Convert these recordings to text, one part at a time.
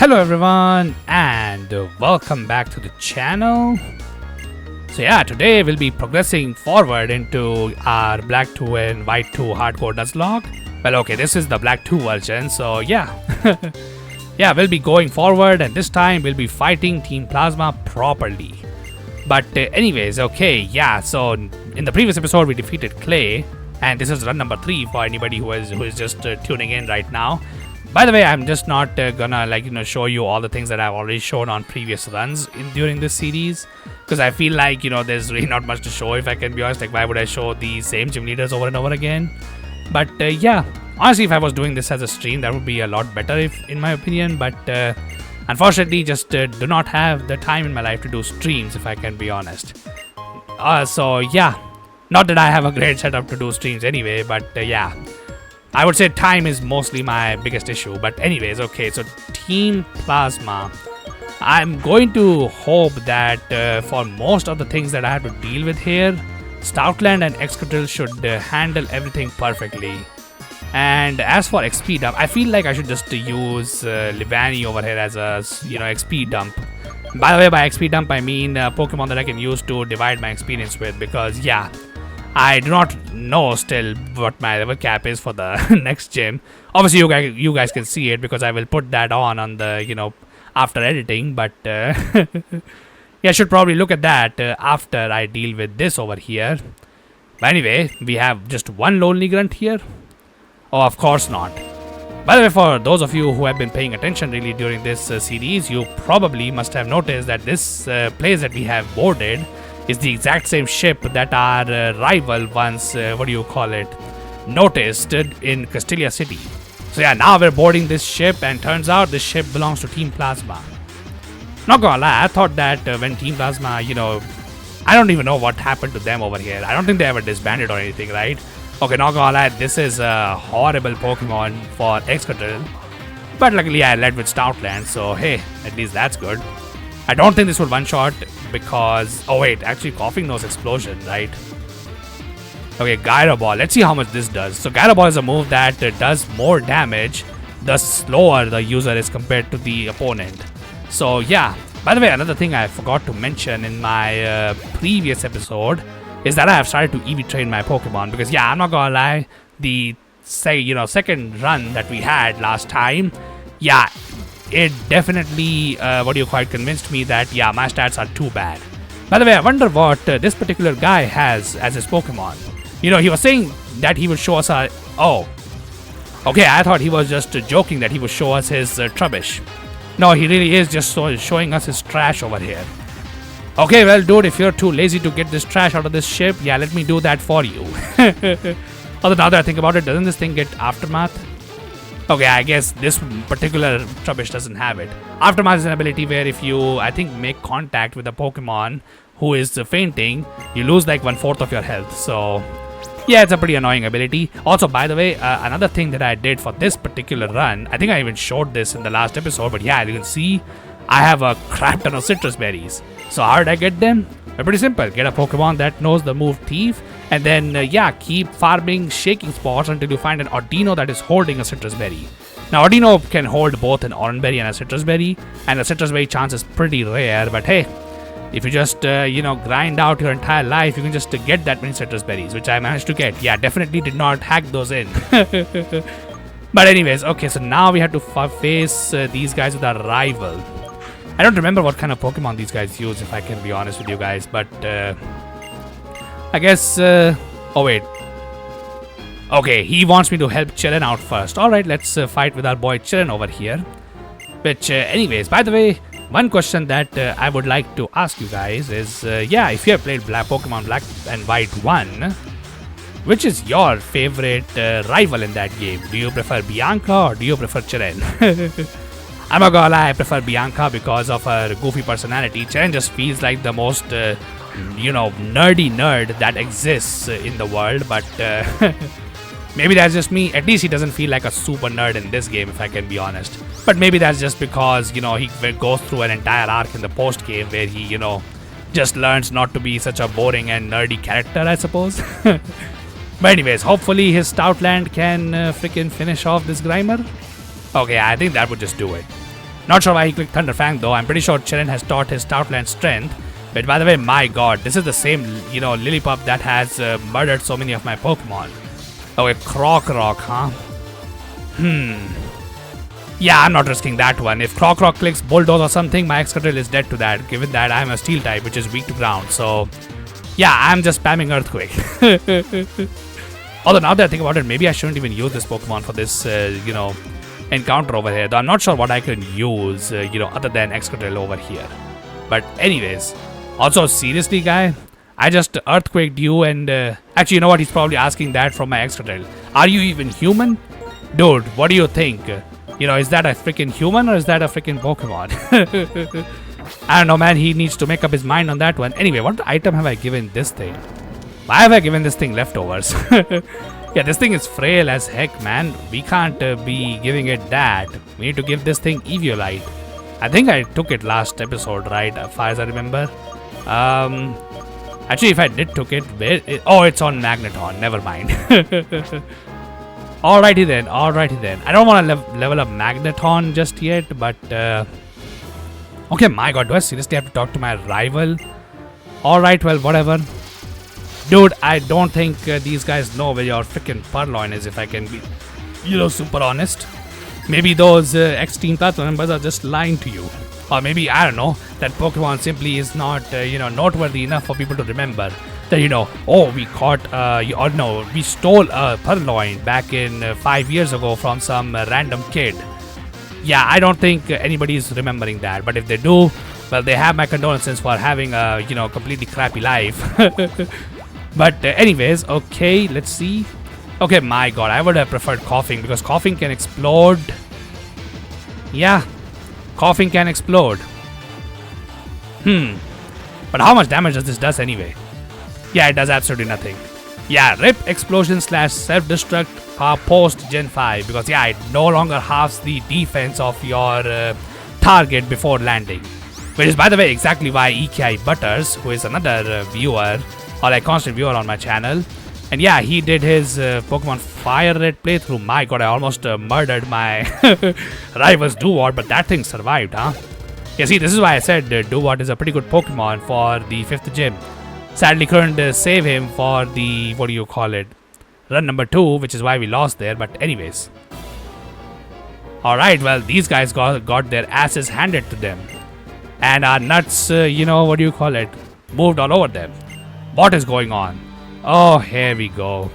Hello everyone and welcome back to the channel. So yeah, today we'll be progressing forward into our Black 2 and White 2 hardcore Nuzlocke. Well, okay, this is the Black 2 version, so yeah. Yeah, we'll be going forward and this time we'll be fighting Team Plasma properly. But anyways, okay, yeah, so in the previous episode we defeated Clay, and this is run number 3 for anybody who is just tuning in right now. By the way, I'm just not gonna show you all the things that I've already shown on previous runs during this series, because I feel like there's really not much to show, if I can be honest. Like, why would I show the same gym leaders over and over again? But yeah, honestly, if I was doing this as a stream, that would be a lot better, in my opinion. But unfortunately, just do not have the time in my life to do streams, if I can be honest. So yeah, not that I have a great setup to do streams anyway, but yeah. I would say time is mostly my biggest issue. But anyways, okay, so Team Plasma. I'm going to hope that for most of the things that I have to deal with here, Stoutland and Excadrill should handle everything perfectly. And as for XP dump, I feel like I should just use Livani over here as a XP dump. By the way, by XP dump I mean Pokemon that I can use to divide my experience with, because yeah, I do not know still what my level cap is for the next gym. Obviously, you guys can see it because I will put that on the after editing. But yeah, I should probably look at that after I deal with this over here. But anyway, we have just one lonely grunt here. Oh, of course not. By the way, for those of you who have been paying attention really during this series, you probably must have noticed that this place that we have boarded is the exact same ship that our rival once, noticed in Castelia City. So yeah, now we're boarding this ship, and turns out this ship belongs to Team Plasma. Not gonna lie, I thought that when Team Plasma, I don't even know what happened to them over here. I don't think they ever disbanded or anything, right? Okay, not gonna lie, this is a horrible Pokemon for Excadrill. But luckily I led with Stoutland, so hey, at least that's good. I don't think this will one-shot because... Oh wait, actually Coughing Nose Explosion, right? Okay, Gyro Ball. Let's see how much this does. So Gyro Ball is a move that does more damage the slower the user is compared to the opponent. So yeah. By the way, another thing I forgot to mention in my previous episode is that I have started to EV train my Pokemon. Because yeah, I'm not gonna lie, the second run that we had last time, yeah, it definitely convinced me that yeah, my stats are too bad. By the way, I wonder what this particular guy has as his Pokemon. He was saying that he would show us a... Oh, okay, I thought he was just joking that he would show us his Trubbish. No, he really is just showing us his trash over here. Okay, well dude, if you're too lazy to get this trash out of this ship, yeah, let me do that for you. Although now that I think about it, doesn't this thing get Aftermath? Okay, I guess this particular Trubbish doesn't have it. Aftermath is an ability where if you, I think, make contact with a Pokemon who is fainting, you lose like 1/4 of your health. So, yeah, it's a pretty annoying ability. Also, by the way, another thing that I did for this particular run, I think I even showed this in the last episode, but yeah, as you can see, I have a crap ton of citrus berries. So how did I get them? Pretty simple. Get a Pokemon that knows the move Thief, and then yeah, keep farming shaking spots until you find an Audino that is holding a citrus berry. Now Audino can hold both an orange berry and a citrus berry, and the citrus berry chance is pretty rare, but hey, if you just grind out your entire life, you can just get that many citrus berries, which I managed to get. Yeah, definitely did not hack those in. But anyways, okay, so now we have to face these guys with our rival. I don't remember what kind of Pokemon these guys use, if I can be honest with you guys, but I guess... oh wait. Okay, he wants me to help Chirin out first. Alright, let's fight with our boy Chirin over here. Which, anyways, by the way, one question that I would like to ask you guys is, yeah, if you have played Pokemon Black and White 1, which is your favorite rival in that game? Do you prefer Bianca or do you prefer Chirin? I'm not gonna lie, I prefer Bianca because of her goofy personality. Chirin just feels like the most, nerdy nerd that exists in the world, but maybe that's just me. At least he doesn't feel like a super nerd in this game, if I can be honest. But maybe that's just because, he goes through an entire arc in the post-game where he, just learns not to be such a boring and nerdy character, I suppose. But anyways, hopefully his Stoutland can freaking finish off this Grimer. Okay, I think that would just do it. Not sure why he clicked Thunder Fang though. I'm pretty sure Cheren has taught his Stoutland strength. But by the way, my god, this is the same, Lillipup that has murdered so many of my Pokemon. Okay, Croc, huh? Yeah, I'm not risking that one. If Croc clicks Bulldoze or something, my Excadrill is dead to that, given that I'm a Steel type, which is weak to ground. So, yeah, I'm just spamming Earthquake. Although now that I think about it, maybe I shouldn't even use this Pokemon for this, encounter over here. Though I'm not sure what I can use, other than Excadrill over here. But anyways, also seriously, guy, I just Earthquaked you and... actually, you know what? He's probably asking that from my Excadrill. Are you even human? Dude, what do you think? Is that a freaking human or is that a freaking Pokemon? I don't know, man. He needs to make up his mind on that one. Anyway, what item have I given this thing? Why have I given this thing leftovers? Yeah, this thing is frail as heck, man. We can't be giving it that. We need to give this thing Eviolite. I think I took it last episode, right? As far as I remember. Actually, if I did took it, oh, it's on Magneton. Never mind. Alrighty then. I don't want to level up Magneton just yet, but... okay, my god, do I seriously have to talk to my rival? Alright, well, whatever. Dude, I don't think these guys know where your freaking Purloin is, if I can be, super honest. Maybe those X-Team Plasma members are just lying to you. Or maybe, I don't know, that Pokemon simply is not, noteworthy enough for people to remember. That, oh, we caught, we stole a Purloin back in 5 years ago from some random kid. Yeah, I don't think anybody's remembering that. But if they do, well, they have my condolences for having a, completely crappy life. But anyways, okay, let's see. Okay, my god, I would have preferred Coughing because Coughing can explode. Yeah, Coughing can explode. But how much damage does this do anyway? Yeah, it does absolutely nothing. Yeah, RIP Explosion / Self-Destruct post Gen 5 because yeah, it no longer halves the defense of your target before landing. Which is, by the way, exactly why EKI Butters, who is another viewer, or like constant viewer on my channel, and yeah, he did his Pokemon Fire Red playthrough. My god, I almost murdered my rival's Duwart, but that thing survived, huh? Yeah, see, this is why I said Duwart is a pretty good Pokemon for the 5th gym. Sadly, couldn't save him for the, run number 2, which is why we lost there, but anyways. Alright, well, these guys got their asses handed to them. And our nuts, moved all over them. What is going on? Oh, here we go.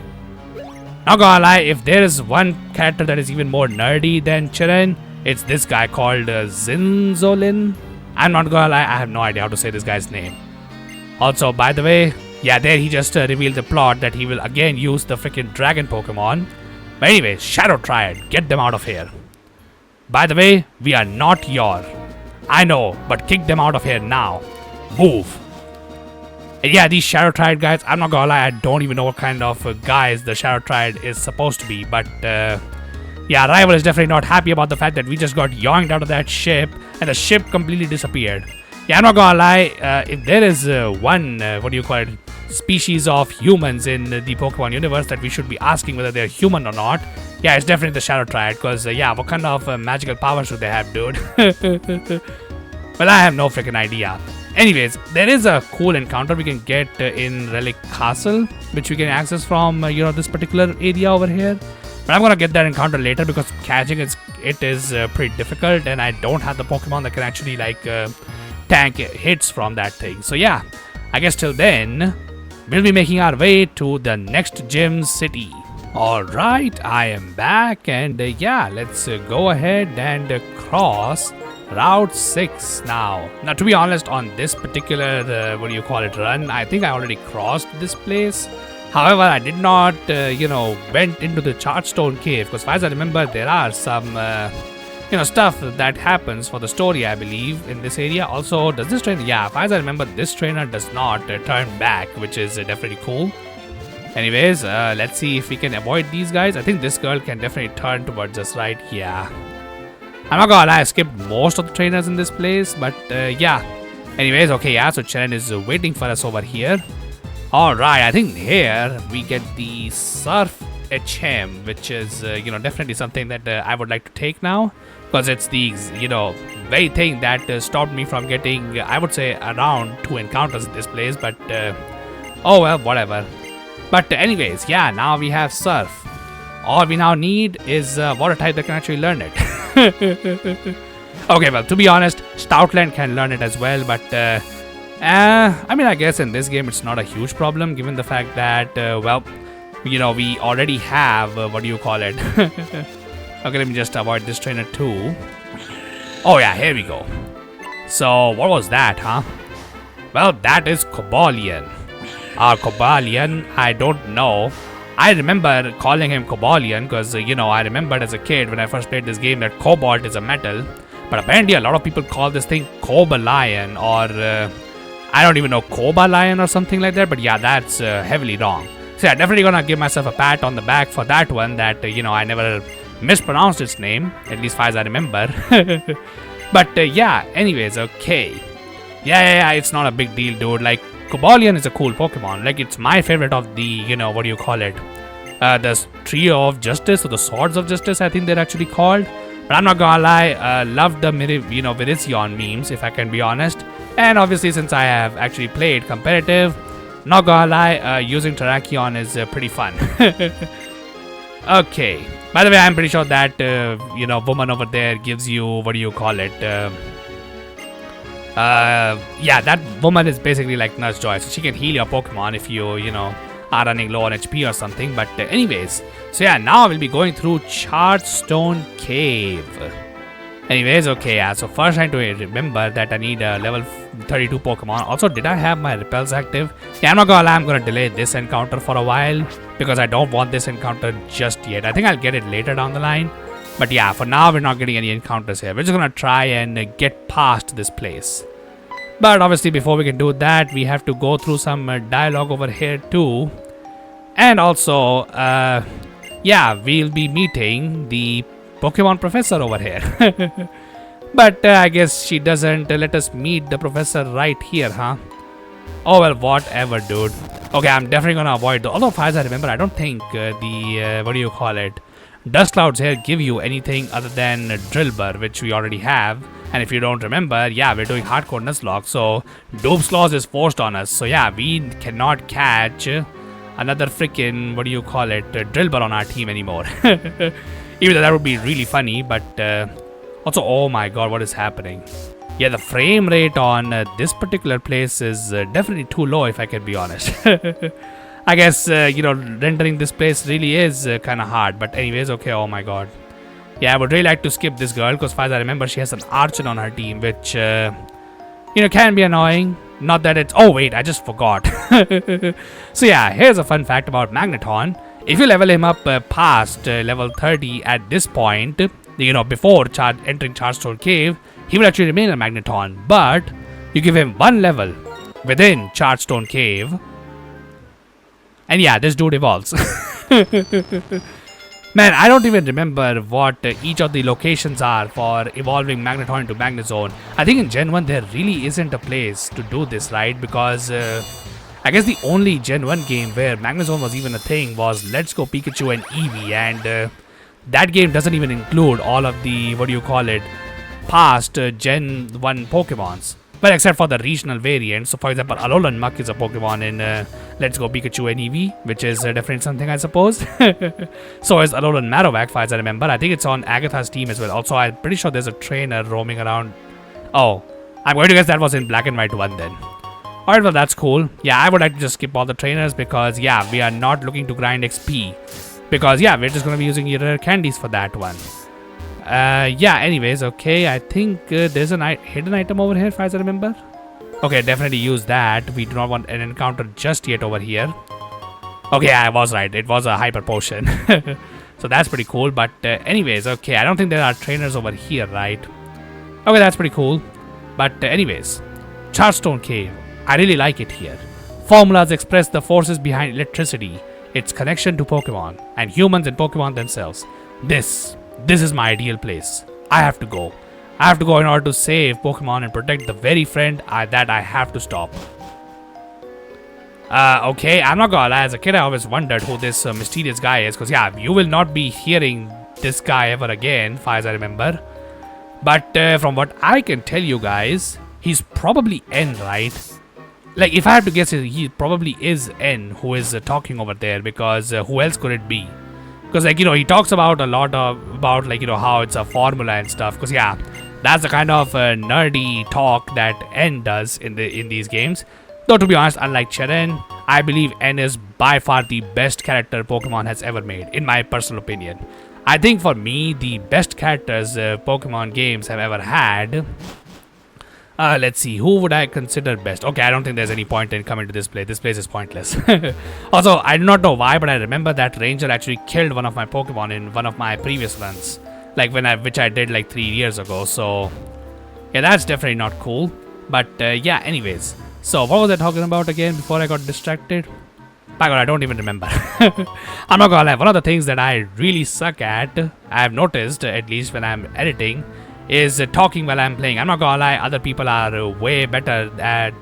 Not gonna lie, if there is one character that is even more nerdy than Cheren, it's this guy called Zinzolin. I'm not gonna lie, I have no idea how to say this guy's name. Also, by the way, yeah, there he just revealed the plot that he will again use the freaking dragon Pokemon. But anyway, Shadow Triad, get them out of here. By the way, we are not your. I know, but kick them out of here now. Move. And yeah, these Shadow Triad guys, I'm not gonna lie, I don't even know what kind of guys the Shadow Triad is supposed to be. But yeah, Rival is definitely not happy about the fact that we just got yoinked out of that ship and the ship completely disappeared. Yeah, I'm not gonna lie, if there is one, species of humans in the Pokemon universe that we should be asking whether they're human or not, yeah, it's definitely the Shadow Triad, because, yeah, what kind of magical powers should they have, dude? Well, I have no freaking idea. Anyways, there is a cool encounter we can get in Relic Castle, which we can access from, this particular area over here. But I'm gonna get that encounter later because catching it is pretty difficult, and I don't have the Pokemon that can actually, tank hits from that thing. So yeah, I guess till then, we'll be making our way to the next gym city. Alright, I am back, and yeah, let's go ahead and cross Route 6 now. Now, to be honest, on this particular, run, I think I already crossed this place. However, I did not, went into the Chartstone Cave, because as far as I remember, there are some, stuff that happens for the story, I believe, in this area. Also, does this trainer, yeah, as far as I remember, this trainer does not turn back, which is definitely cool. Anyways, let's see if we can avoid these guys. I think this girl can definitely turn towards us, right? Yeah. I'm not gonna lie, I skipped most of the trainers in this place, but yeah. Anyways, okay, yeah, so Cheren is waiting for us over here. Alright, I think here we get the Surf HM, which is, definitely something that I would like to take now. Because it's the, very thing that stopped me from getting, I would say, around 2 encounters in this place. But, oh well, whatever. But anyways, yeah, now we have Surf. All we now need is water type that can actually learn it. Okay, well, to be honest, Stoutland can learn it as well, but I mean, I guess in this game it's not a huge problem given the fact that, well, we already have, what do you call it? Okay, let me just avoid this trainer too. Oh yeah, here we go. So, what was that, huh? Well, that is Cobalion. Cobalion, I don't know. I remember calling him Cobalion because, I remembered as a kid when I first played this game that cobalt is a metal. But apparently a lot of people call this thing Cobalion or, I don't even know, Cobalion or something like that. But yeah, that's heavily wrong. So yeah, definitely gonna give myself a pat on the back for that one that, I never mispronounced its name, at least far as I remember. But yeah, anyways, okay. Yeah, it's not a big deal, dude. Like, Cobalion is a cool Pokemon. Like, it's my favorite of the, what do you call it? The Trio of Justice or the Swords of Justice, I think they're actually called. But I'm not gonna lie, love the, Virizion memes, if I can be honest. And obviously, since I have actually played competitive, not gonna lie, using Terrakion is pretty fun. Okay. By the way, I'm pretty sure that, woman over there gives you, what do you call it? Yeah, that woman is basically like Nuzlocke, so she can heal your Pokemon if you, are running low on HP or something. But anyways, so yeah, now we'll be going through Charstone Cave. Anyways, okay, yeah, so first I need to remember that I need a level 32 Pokemon. Also, did I have my repels active? Yeah, I'm not gonna lie, I'm gonna delay this encounter for a while because I don't want this encounter just yet. I think I'll get it later down the line. But yeah, for now, we're not getting any encounters here. We're just gonna try and get past this place. But obviously, before we can do that, we have to go through some dialogue over here too. And also, yeah, we'll be meeting the Pokemon professor over here. But I guess she doesn't let us meet the professor right here, huh? Oh well, whatever, dude. Okay, I'm definitely gonna avoid although far as I remember, I don't think the what do you call it? Dust clouds here give you anything other than Drillbur, which we already have. And if you don't remember, yeah, we're doing hardcore Nuzlocke, so Doomslaws is forced on us. So yeah, we cannot catch another freaking, what do you call it, Drillbur on our team anymore. Even though that would be really funny, but also, oh my god, what is happening? Yeah, the frame rate on this particular place is definitely too low, if I can be honest. I guess, rendering this place really is kind of hard. But anyways, okay, oh my god. Yeah, I would really like to skip this girl because, as far as I remember, she has an Archon on her team, which, can be annoying. Not that it's... Oh, wait, I just forgot. So yeah, here's a fun fact about Magneton. If you level him up past level 30 at this point, before entering Charstone Cave, he will actually remain a Magneton. But you give him one level within Charstone Cave, and yeah, this dude evolves. Man, I don't even remember what each of the locations are for evolving Magneton into Magnezone. I think in Gen 1 there really isn't a place to do this, right? Because I guess the only Gen 1 game where Magnezone was even a thing was Let's Go Pikachu and Eevee. And that game doesn't even include all of the, what do you call it, past Gen 1 Pokemons. Well, except for the regional variants. So, for example, Alolan Muck is a Pokemon in Let's Go Pikachu and Eevee, which is definitely something, I suppose. So is Alolan Marowak, far as I remember. I think it's on Agatha's team as well. Also, I'm pretty sure there's a trainer roaming around. Oh, I'm going to guess that was in Black and White 1 then. Alright, well, that's cool. Yeah, I would like to just skip all the trainers because, yeah, we are not looking to grind XP. Because, yeah, we're just going to be using rare candies for that one. Yeah, anyways, okay, I think there's a hidden item over here, as I remember. Okay, definitely use that. We do not want an encounter just yet over here. Okay, yeah, I was right. It was a hyper potion. So that's pretty cool. But anyways, okay, I don't think there are trainers over here, right? Okay, that's pretty cool. But anyways, Charstone Cave. I really like it here. Formulas express the forces behind electricity, its connection to Pokemon, and humans and Pokemon themselves. This is my ideal place. I have to go. I have to go in order to save Pokemon and protect the very friend that I have to stop. Okay, I'm not gonna lie, as a kid I always wondered who this mysterious guy is, because yeah, you will not be hearing this guy ever again, far as I remember. But from what I can tell you guys, he's probably N, right? Like, if I have to guess, he probably is N who is talking over there, because who else could it be? Because, like, he talks about a lot about, like, how it's a formula and stuff, because yeah, that's the kind of nerdy talk that N does in these games. Though, to be honest, unlike Cheren, I believe N is by far the best character Pokemon has ever made, in my personal opinion. I think for me, the best characters Pokemon games have ever had. Let's see, who would I consider best? Okay, I don't think there's any point in coming to this place. This place is pointless. Also, I do not know why, but I remember that Ranger actually killed one of my Pokemon in one of my previous runs. Like, which I did like 3 years ago. So, yeah, that's definitely not cool. But, yeah, anyways. So, what was I talking about again before I got distracted? My god, I don't even remember. I'm not gonna lie, one of the things that I really suck at, I have noticed, at least when I'm editing, is talking while I'm playing. I'm not gonna lie, other people are way better at,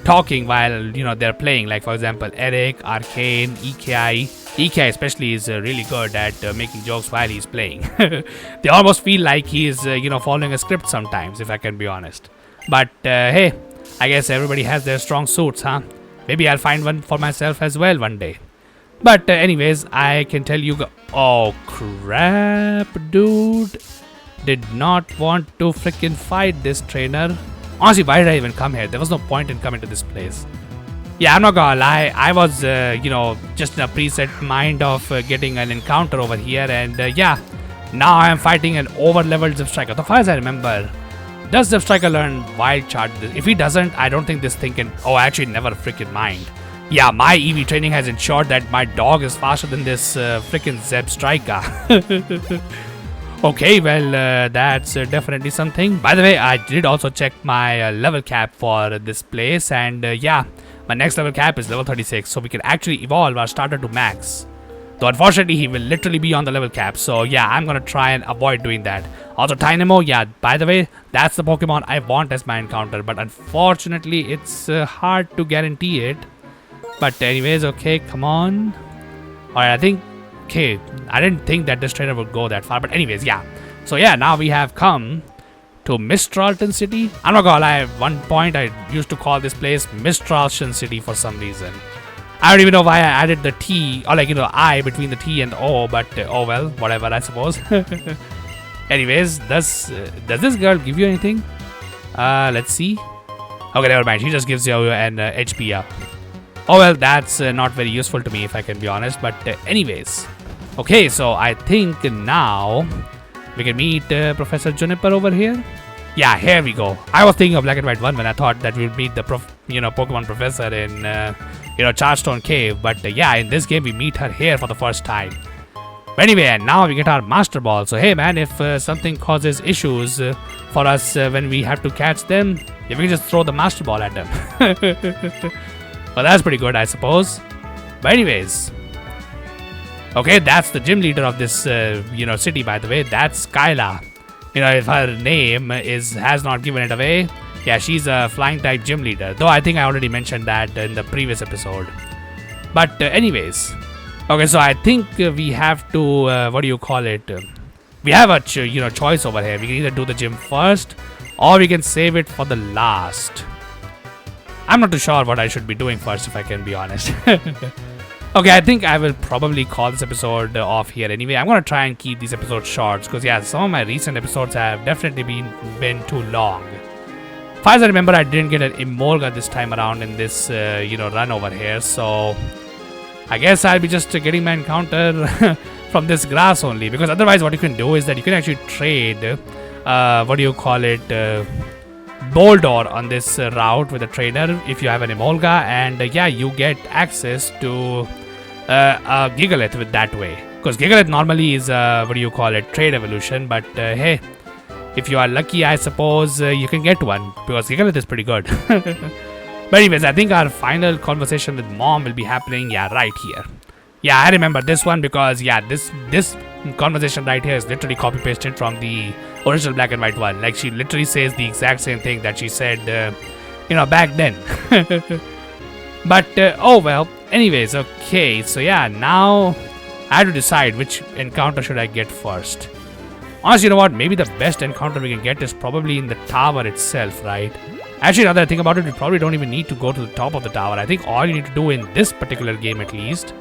talking while, they're playing. Like, for example, Eric, Arcane, EKI. EKI especially is really good at making jokes while he's playing. They almost feel like he's, following a script sometimes, if I can be honest. But, hey, I guess everybody has their strong suits, huh? Maybe I'll find one for myself as well one day. But anyways, I can tell you... Oh, crap, dude. Did not want to freaking fight this trainer. Honestly, why did I even come here? There was no point in coming to this place. Yeah, I'm not gonna lie. I was, just in a preset mind of getting an encounter over here. And yeah, now I'm fighting an over-leveled Zipstriker. So far as I remember... Does Zipstriker learn Wild Charge? If he doesn't, I don't think this thing can... Oh, actually, never freaking mind. Yeah, my EV training has ensured that my dog is faster than this freaking Zipstriker. Okay, well, that's definitely something. By the way, I did also check my level cap for this place. And yeah, my next level cap is level 36. So we can actually evolve our starter to max. Though unfortunately, he will literally be on the level cap. So yeah, I'm gonna try and avoid doing that. Also, Tynamo, yeah, by the way, that's the Pokemon I want as my encounter. But unfortunately, it's hard to guarantee it. But anyways, okay, come on. Alright, I think... Okay, I didn't think that this trainer would go that far. But anyways, yeah. So yeah, now we have come to Mistralton City. I'm not gonna lie, at one point I used to call this place Mistralton City for some reason. I don't even know why I added the T, or like, I between the T and O, but oh well, whatever, I suppose. Anyways, does this girl give you anything? Let's see. Okay, never mind, she just gives you an HP up. Oh well, that's not very useful to me if I can be honest, but anyways. Okay, so I think now we can meet Professor Juniper over here. Yeah, here we go. I was thinking of Black and White 1 when I thought that we would meet the Pokemon Professor in Charstone Cave, but yeah, in this game we meet her here for the first time. But anyway, and now we get our Master Ball. So hey man, if something causes issues for us when we have to catch them, we can just throw the Master Ball at them. Well, that's pretty good, I suppose. But anyways, okay, that's the gym leader of this city, by the way. That's Kyla. If her name has not given it away. Yeah, she's a flying type gym leader. Though I think I already mentioned that in the previous episode. But anyways. Okay, so I think we have to, we have a choice over here. We can either do the gym first, or we can save it for the last. I'm not too sure what I should be doing first, if I can be honest. Okay, I think I will probably call this episode off here anyway. I'm going to try and keep these episodes short, because yeah, some of my recent episodes have definitely been too long. As far as I remember, I didn't get an Emolga this time around in this, run over here. So, I guess I'll be just getting my encounter from this grass only. Because otherwise, what you can do is that you can actually trade, Boldor on this route with a trainer if you have an Emolga. And yeah, you get access to a Gigalith with that way. Because Gigalith normally is, trade evolution. But hey... If you are lucky, I suppose you can get one, because Gigalith is pretty good. But anyways, I think our final conversation with Mom will be happening, yeah, right here. Yeah, I remember this one because, yeah, this conversation right here is literally copy-pasted from the original Black and White one. Like, she literally says the exact same thing that she said, back then. But, oh well. Anyways, okay. So yeah, now I have to decide which encounter should I get first. Honestly, you know what? Maybe the best encounter we can get is probably in the tower itself, right? Actually, now that I think about it, we probably don't even need to go to the top of the tower. I think all you need to do in this particular game, at least,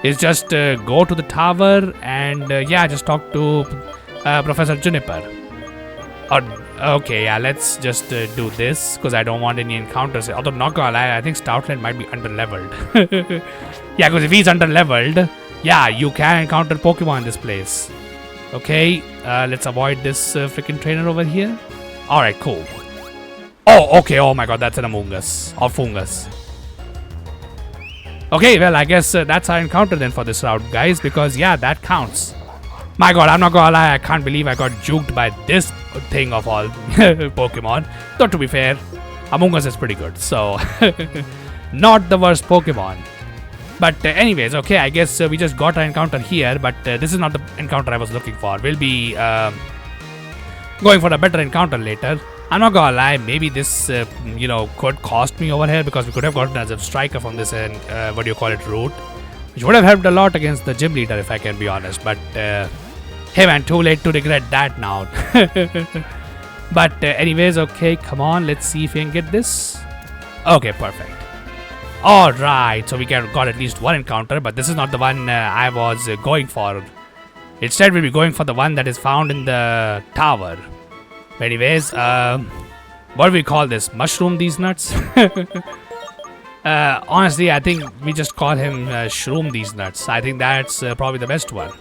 is just go to the tower and, yeah, just talk to Professor Juniper. Or, okay, yeah, let's just do this, because I don't want any encounters. Although, not gonna lie, I think Stoutland might be under-leveled. Yeah, because if he's under-leveled, yeah, you can encounter Pokemon in this place. Okay, let's avoid this freaking trainer over here. Alright, cool. Oh, okay, oh my god, that's an Among Us. Or Fungus. Okay, well, I guess that's our encounter then for this route, guys, because, yeah, that counts. My god, I'm not gonna lie, I can't believe I got juked by this thing of all Pokemon. Though, to be fair, Among Us is pretty good, so not the worst Pokemon. But anyways, okay, I guess we just got an encounter here, but this is not the encounter I was looking for. We'll be going for a better encounter later. I'm not gonna lie, maybe this, you know, could cost me over here, because we could have gotten as a striker from this, route, which would have helped a lot against the gym leader, if I can be honest. But hey man, too late to regret that now. But anyways, okay, come on, let's see if we can get this. Okay, perfect. Alright, so we got at least one encounter, but this is not the one I was going for. Instead, we'll be going for the one that is found in the tower. Anyways, what do we call this? Mushroom these nuts? Honestly, I think we just call him Shroom these nuts. I think that's probably the best one.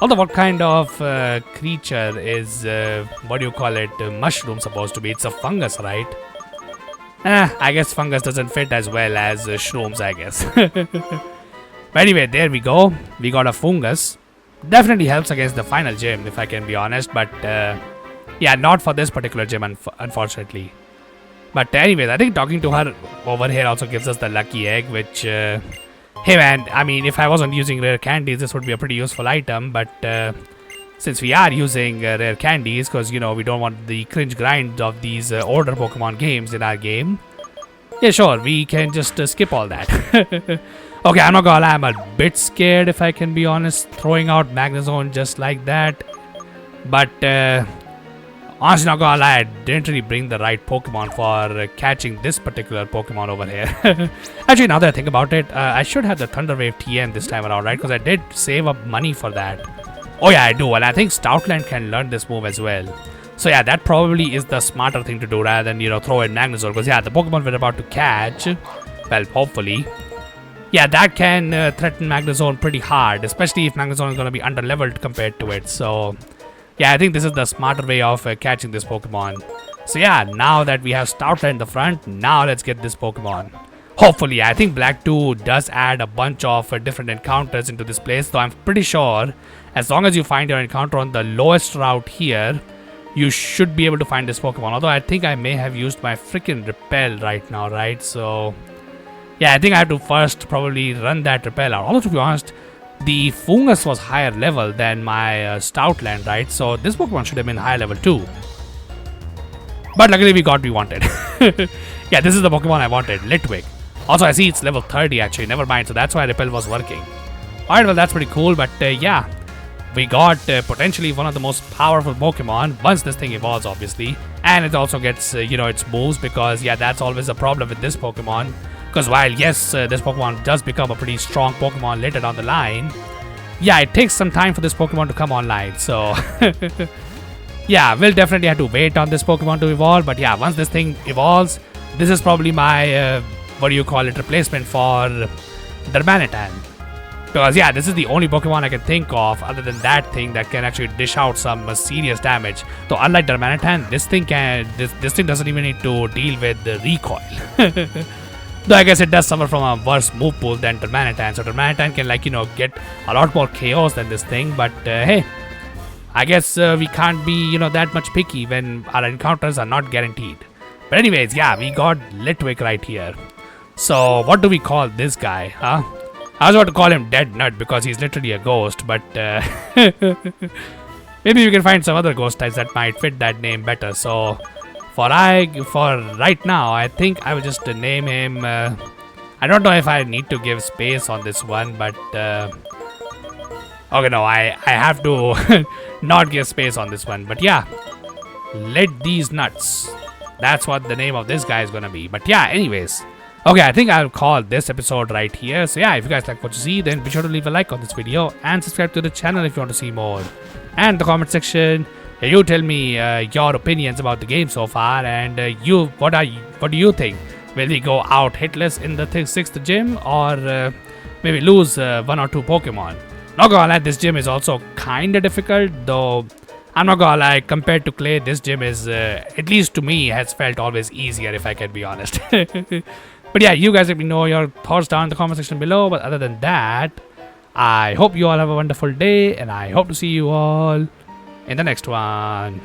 Although, what kind of creature is, mushroom supposed to be? It's a fungus, right? I guess fungus doesn't fit as well as shrooms, I guess. But anyway, there we go. We got a fungus. Definitely helps against the final gym, if I can be honest. But yeah, not for this particular gym, unfortunately. But anyways, I think talking to her over here also gives us the lucky egg, which, hey man, I mean, if I wasn't using rare candies, this would be a pretty useful item. But since we are using rare candies, because, you know, we don't want the cringe grind of these older Pokemon games in our game. Yeah, sure, we can just skip all that. Okay, I'm not gonna lie, I'm a bit scared, if I can be honest, throwing out Magnezone just like that. But honestly, not gonna lie, I didn't really bring the right Pokemon for catching this particular Pokemon over here. Actually, now that I think about it, I should have the Thunder Wave TM this time around, right? Because I did save up money for that. Oh yeah, I do, and I think Stoutland can learn this move as well. So yeah, that probably is the smarter thing to do rather than, you know, throw in Magnezone. Because yeah, the Pokemon we're about to catch, well, hopefully, yeah, that can threaten Magnezone pretty hard, especially if Magnezone is going to be under-leveled compared to it. So yeah, I think this is the smarter way of catching this Pokemon. So yeah, now that we have Stoutland in the front, now let's get this Pokemon. Hopefully, I think Black 2 does add a bunch of different encounters into this place. So I'm pretty sure, as long as you find your encounter on the lowest route here, you should be able to find this Pokemon. Although I think I may have used my freaking Repel right now, right? So yeah, I think I have to first probably run that Repel out. Although, to be honest, the Fungus was higher level than my Stoutland, right? So this Pokemon should have been higher level too. But luckily we got what we wanted. Yeah, this is the Pokemon I wanted, Litwick. Also, I see it's level 30 actually, never mind. So that's why Repel was working. Alright, well, that's pretty cool. But yeah, we got potentially one of the most powerful Pokemon once this thing evolves, obviously. And it also gets, you know, its moves, because yeah, that's always a problem with this Pokemon. Because while, yes, this Pokemon does become a pretty strong Pokemon later down the line, yeah, it takes some time for this Pokemon to come online. So yeah, we'll definitely have to wait on this Pokemon to evolve. But yeah, once this thing evolves, this is probably my, replacement for Darmanitan. Because yeah, this is the only Pokemon I can think of other than that thing that can actually dish out some serious damage. So unlike Darmanitan, this thing doesn't even need to deal with the recoil. Though I guess it does suffer from a worse move pool than Darmanitan. So Darmanitan can, like, you know, get a lot more chaos than this thing. But hey, I guess we can't be, you know, that much picky when our encounters are not guaranteed. But anyways, yeah, we got Litwick right here. So what do we call this guy, huh? I was about to call him Dead Nut because he's literally a ghost, but maybe we can find some other ghost types that might fit that name better. So for right now, I think I will just name him, I I don't know if I need to give space on this one, but okay, no, I have to not give space on this one. But yeah, let these nuts. That's what the name of this guy is gonna be. But yeah, anyways. Okay, I think I'll call this episode right here. So yeah, if you guys like what you see, then be sure to leave a like on this video and subscribe to the channel if you want to see more. And the comment section, you tell me your opinions about the game so far, and what do you think? Will we go out hitless in the 6th gym, or maybe lose 1 or 2 Pokemon? Not gonna lie, this gym is also kinda difficult, though. I'm not gonna lie, compared to Clay, this gym is, at least to me, has felt always easier, if I can be honest. But yeah, you guys let me know your thoughts down in the comment section below. But other than that, I hope you all have a wonderful day, and I hope to see you all in the next one.